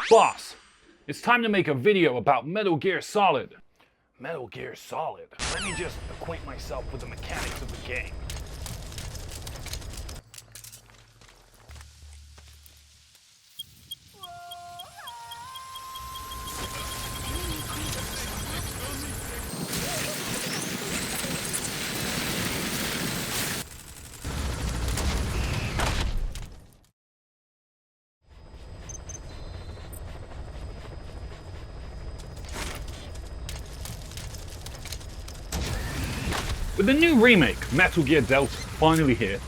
Boss, it's time to make a video about Metal Gear Solid. Metal Gear Solid? Let me just acquaint myself with the mechanics of the game. With the new remake, Metal Gear Delta, finally here,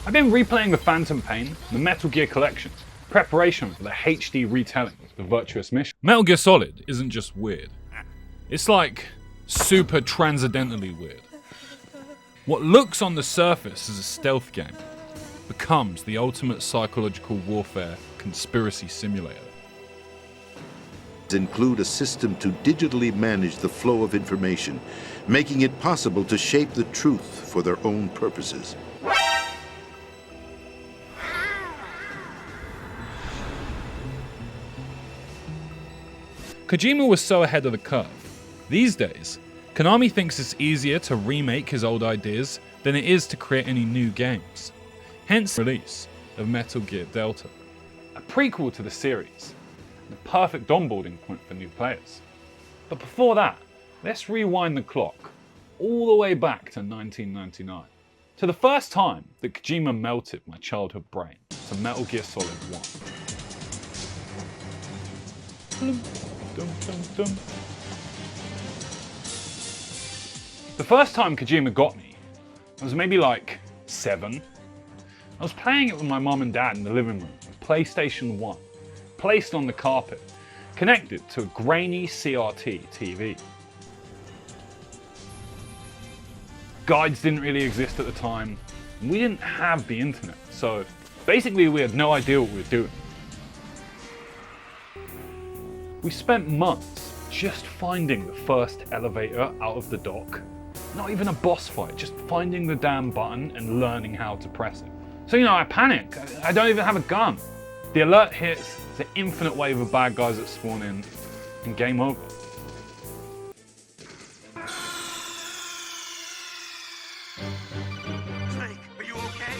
I've been replaying the Phantom Pain, the Metal Gear collections, in preparation for the HD retelling of the Virtuous Mission. Metal Gear Solid isn't just weird. It's like super transcendentally weird. What looks on the surface as a stealth game becomes the ultimate psychological warfare conspiracy simulator. Include a system to digitally manage the flow of information, making it possible to shape the truth for their own purposes. Kojima was so ahead of the curve. These days, Konami thinks it's easier to remake his old ideas than it is to create any new games. Hence the release of Metal Gear Delta, a prequel to the series, the perfect onboarding point for new players. But before that, let's rewind the clock all the way back to 1999, to the first time that Kojima melted my childhood brain to Metal Gear Solid 1. The first time Kojima got me, I was maybe like 7. I was playing it with my mum and dad in the living room with PlayStation 1, placed on the carpet, connected to a grainy CRT TV. Guides didn't really exist at the time, and we didn't have the internet, so basically we had no idea what we were doing. We spent months just finding the first elevator out of the dock. Not even a boss fight, just finding the damn button and learning how to press it. So I panic. I don't even have a gun. The alert hits, it's an infinite wave of bad guys that spawn in, and game over. Snake, are you okay?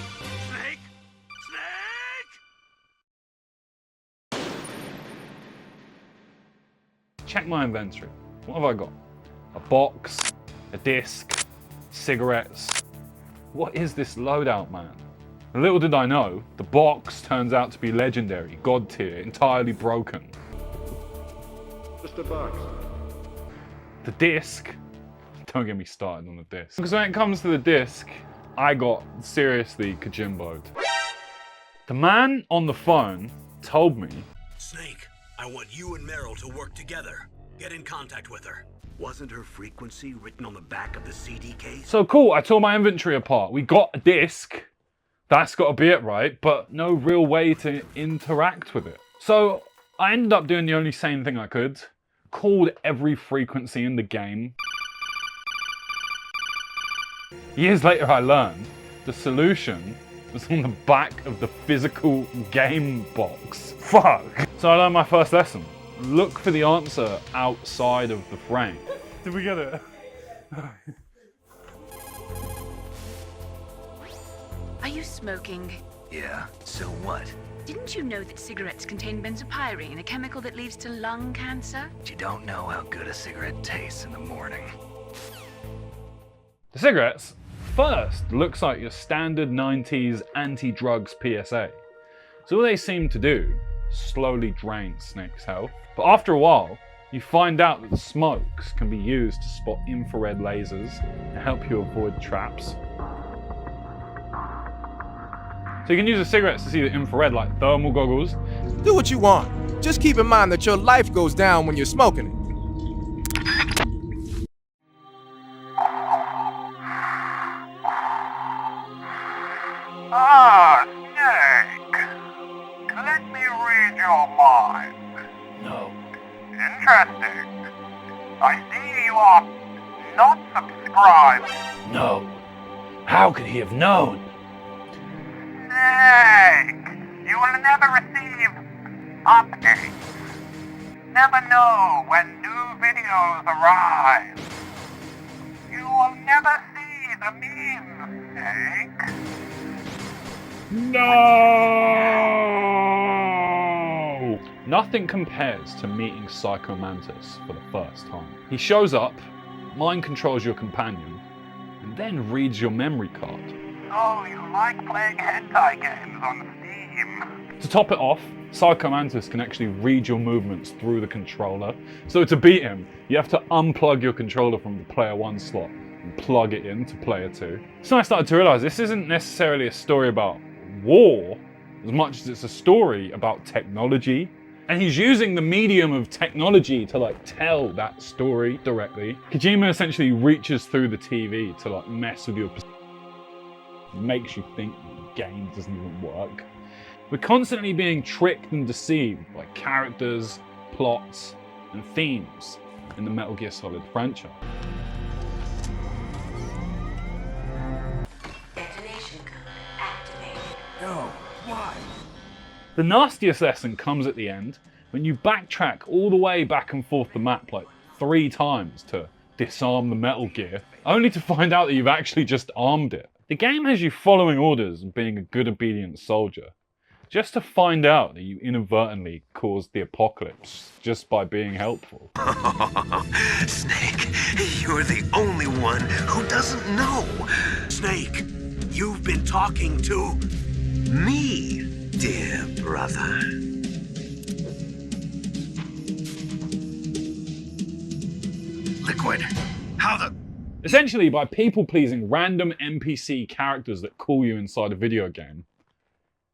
Snake? Snake! Check my inventory. What have I got? A box, a disc, cigarettes. What is this loadout, man? Little did I know, the box turns out to be legendary, god tier, entirely broken. Just a box. The disc, don't get me started on the disc. Because when it comes to the disc, I got seriously Kojimbo'd. The man on the phone told me, Snake, I want you and Meryl to work together. Get in contact with her. Wasn't her frequency written on the back of the CD case? so cool, I tore my inventory apart. We got a disc. That's got to be it, right? But no real way to interact with it. So I ended up doing the only sane thing I could. Called every frequency in the game. Years later I learned the solution was on the back of the physical game box. Fuck! So I learned my first lesson. Look for the answer outside of the frame. Did we get it? Are you smoking? Yeah, so what? Didn't you know that cigarettes contain benzopyrene, a chemical that leads to lung cancer? You don't know how good a cigarette tastes in the morning. The cigarettes, first, looks like your standard 90s anti-drugs PSA. So all they seem to do, slowly drain Snake's health. But after a while, you find out that the smokes can be used to spot infrared lasers and help you avoid traps. So you can use the cigarettes to see the infrared like thermal goggles. Do what you want. Just keep in mind that your life goes down when you're smoking it. Ah, Snake. Let me read your mind. No. Interesting. I see you are not subscribed. No. How could he have known? Snake, you will never receive updates. never know when new videos arrive. You will never see the memes, Snake. No! Nothing compares to meeting Psycho Mantis for the first time. He shows up, mind controls your companion, and then reads your memory card. Oh, you like playing hentai games on Steam? To top it off, Psycho Mantis can actually read your movements through the controller. So to beat him, you have to unplug your controller from the player 1 slot and plug it into player 2. So I started to realise this isn't necessarily a story about war as much as it's a story about technology. And he's using the medium of technology to like tell that story directly. Kojima essentially reaches through the TV to like mess with your perspective. Makes you think the game doesn't even work. We're constantly being tricked and deceived by characters, plots, and themes in the Metal Gear Solid franchise. Detonation code activated. No, why? The nastiest lesson comes at the end when you backtrack all the way back and forth the map like 3 times to disarm the Metal Gear, only to find out that you've actually just armed it. The game has you following orders and being a good obedient soldier, just to find out that you inadvertently caused the apocalypse just by being helpful. Snake, you're the only one who doesn't know. Snake, you've been talking to me, dear brother. Liquid, how the... Essentially, by people-pleasing random NPC characters that call you inside a video game,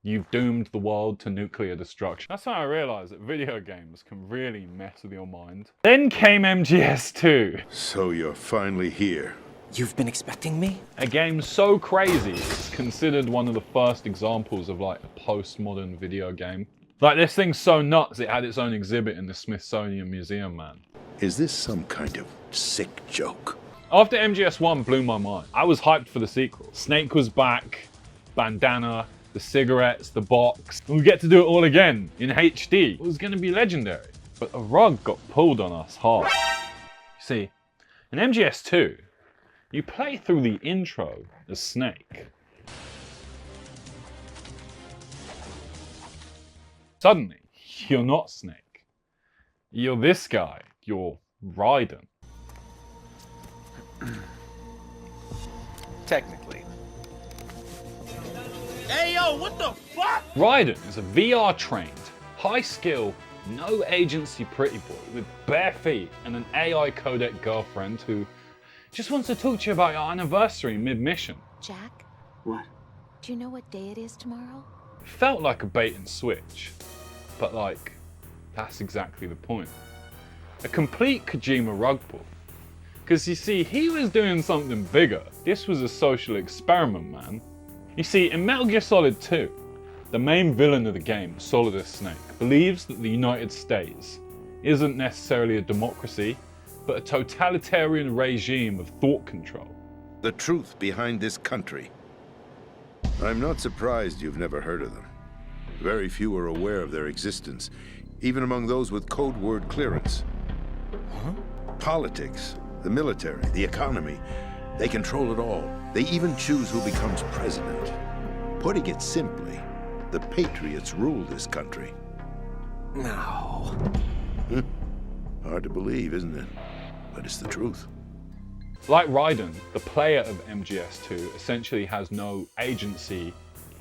you've doomed the world to nuclear destruction. That's how I realised that video games can really mess with your mind. Then came MGS2. So you're finally here. You've been expecting me? A game so crazy, it's considered one of the first examples of like a postmodern video game. Like this thing's so nuts, it had its own exhibit in the Smithsonian Museum, man. Is this some kind of sick joke? After MGS1 blew my mind, I was hyped for the sequel. Snake was back, bandana, the cigarettes, the box. And we get to do it all again in HD. It was going to be legendary. But a rug got pulled on us hard. You see, in MGS2, you play through the intro as Snake. Suddenly, you're not Snake. You're this guy. You're Raiden. Technically. Hey yo, what the fuck? Raiden is a VR trained, high skill, no agency pretty boy with bare feet and an AI codec girlfriend who just wants to talk to you about your anniversary mid-mission. Jack? What? Do you know what day it is tomorrow? It felt like a bait and switch, but like, that's exactly the point. A complete Kojima rug pull. Because you see, he was doing something bigger. This was a social experiment, man. You see, in Metal Gear Solid 2, the main villain of the game, Solidus Snake, believes that the United States isn't necessarily a democracy, but a totalitarian regime of thought control. The truth behind this country. I'm not surprised you've never heard of them. Very few are aware of their existence, even among those with code word clearance. Politics, the military, the economy, they control it all. They even choose who becomes president. Putting it simply, the Patriots rule this country. No. Hard to believe, isn't it? But it's the truth. Like Raiden, the player of MGS2 essentially has no agency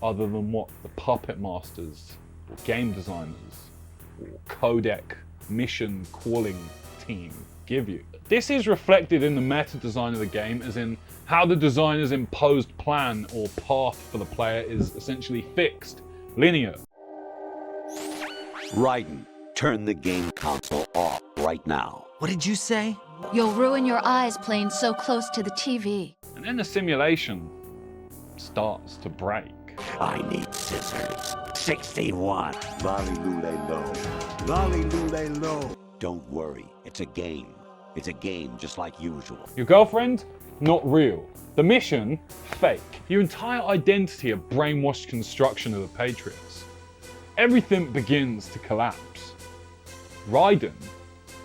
other than what the puppet masters, or game designers, or codec mission calling team give you. This is reflected in the meta design of the game, as in how the designer's imposed plan or path for the player is essentially fixed, linear. Raiden, turn the game console off right now. What did you say? You'll ruin your eyes playing so close to the TV. And then the simulation starts to break. I need scissors. 61. Lolly lule low. Lolly lule low. Don't worry, it's a game. It's a game just like usual. Your girlfriend? Not real. The mission? Fake. Your entire identity a brainwashed construction of the Patriots. Everything begins to collapse. Raiden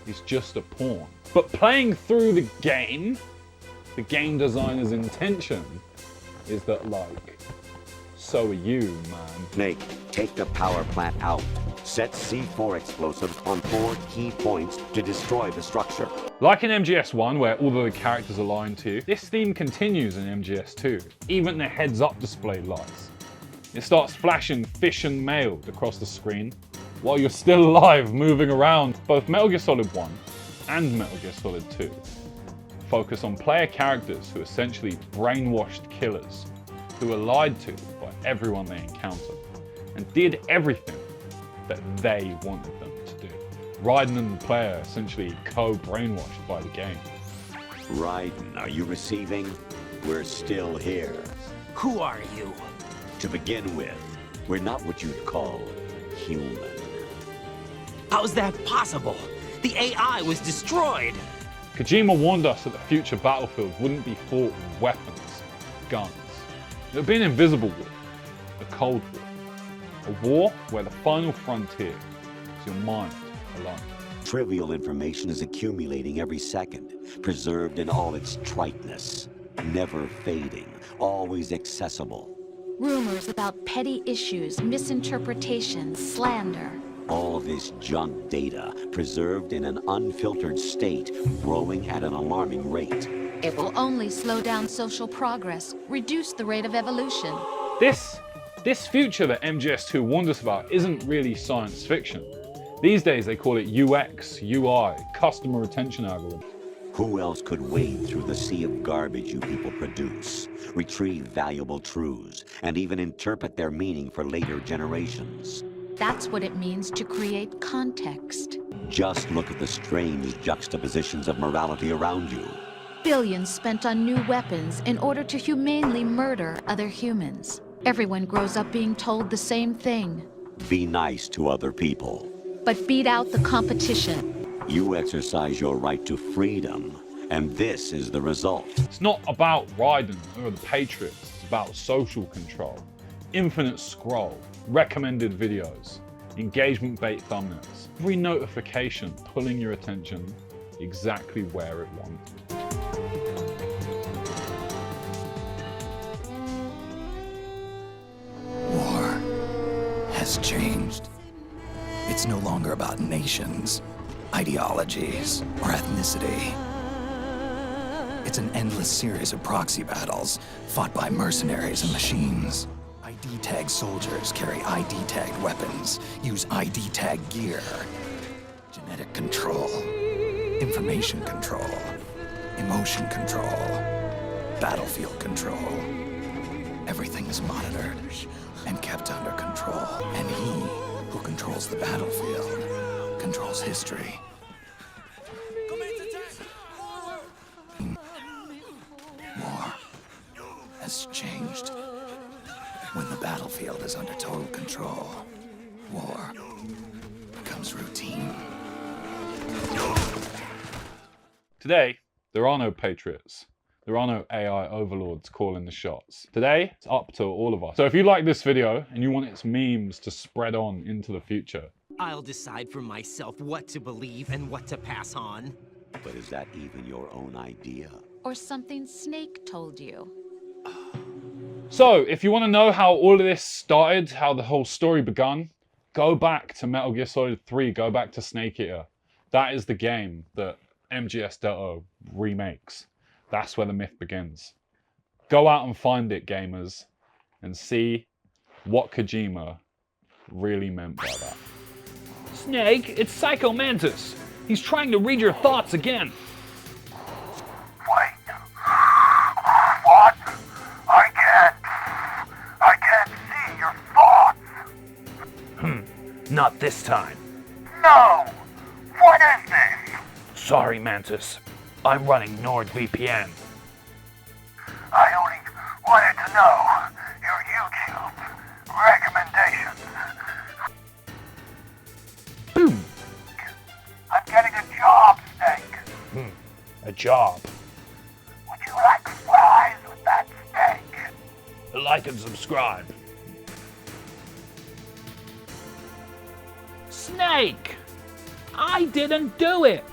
is just a pawn. But playing through the game designer's intention is that, like, so are you, man. Snake, take the power plant out. Set C4 explosives on 4 key points to destroy the structure. Like in MGS1, where all the characters are lying to you, this theme continues in MGS2. Even the heads-up display lies. It starts flashing Fission mail across the screen while you're still alive, moving around. Both Metal Gear Solid 1 and Metal Gear Solid 2 focus on player characters who are essentially brainwashed killers who are lied to by everyone they encounter and did everything that they wanted them to do. Raiden and the player essentially co-brainwashed by the game. Raiden, are you receiving? We're still here. Who are you? To begin with, we're not what you'd call human. How's that possible? The AI was destroyed! Kojima warned us that the future battlefield wouldn't be fought with weapons, guns. It would be an invisible war, a cold war. A war where the final frontier is your mind alone. Trivial information is accumulating every second, preserved in all its triteness. Never fading, always accessible. Rumors about petty issues, misinterpretations, slander. All this junk data, preserved in an unfiltered state, growing at an alarming rate. It will only slow down social progress, reduce the rate of evolution. This future that MGS2 warned us about isn't really science fiction. These days they call it UX, UI, customer retention algorithm. Who else could wade through the sea of garbage you people produce, retrieve valuable truths, and even interpret their meaning for later generations? That's what it means to create context. Just look at the strange juxtapositions of morality around you. Billions spent on new weapons in order to humanely murder other humans. Everyone grows up being told the same thing. Be nice to other people. But beat out the competition. You exercise your right to freedom, and this is the result. It's not about Raiden or the Patriots, it's about social control. Infinite scroll, recommended videos, engagement bait thumbnails. Every notification pulling your attention exactly where it wants. War has changed. It's no longer about nations, ideologies, or ethnicity. It's an endless series of proxy battles fought by mercenaries and machines. ID-tagged soldiers carry ID-tagged weapons, use ID-tagged gear. Genetic control, information control, emotion control, battlefield control. Everything is monitored and kept under control. And he who controls the battlefield controls history. War has changed. When the battlefield is under total control, war becomes routine. Today, there are no Patriots. There are no AI overlords calling the shots. Today, it's up to all of us. So if you like this video and you want its memes to spread on into the future, I'll decide for myself what to believe and what to pass on. But is that even your own idea? Or something Snake told you. So, if you want to know how all of this started, how the whole story begun, go back to Metal Gear Solid 3, go back to Snake Eater. That is the game that MGS Delta remakes. That's where the myth begins. Go out and find it, gamers, and see what Kojima really meant by that. Snake, it's Psycho Mantis. He's trying to read your thoughts again. Wait. What? I can't see your thoughts. Not this time. No! What is this? Sorry, Mantis. I'm running NordVPN. I only wanted to know your YouTube recommendations. Boom! I'm getting a job, Snake. A job. Would you like fries with that steak? Like and subscribe. Snake! I didn't do it!